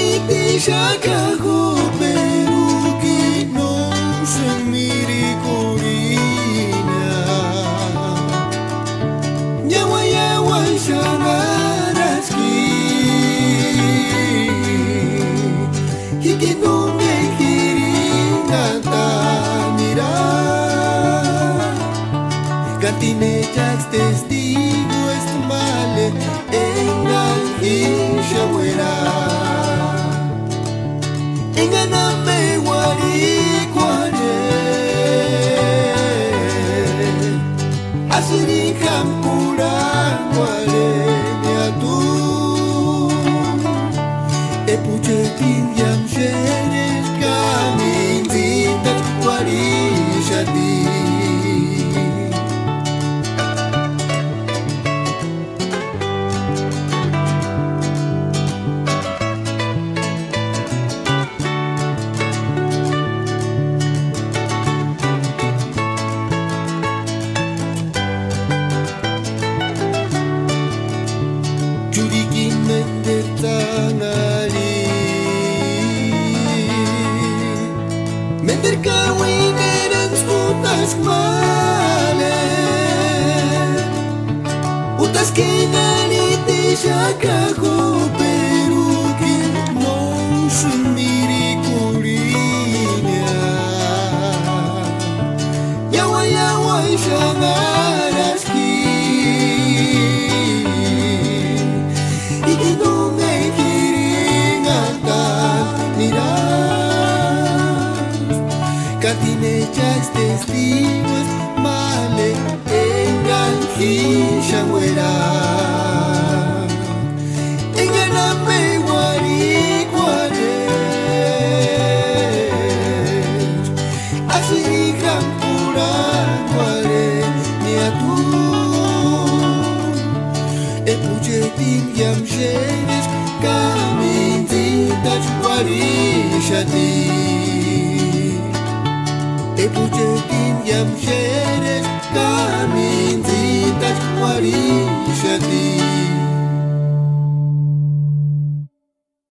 Shakago peruki no se miri corina Yawa yawa shangaraski Hiki no me kiringa tamira Katine jaks testigo estumale Engal hishawera Engana me wari kwade Asiri kampura kwale nyatu Epuche pingyam sheres kamin zitat wari shati Mender kawin en skutas male Utas kinani ti shakago peruki no sumiri kurinya Yawa yawa shangaraski Iki no me kiringatan mira Katine jaks testigos male engan hishawera Engana me wari kwade Asiri kampura kware niatu Epuche tingyam shenes kamin zitat wari shati Epuche tingyam sheres kamin zitat wari shati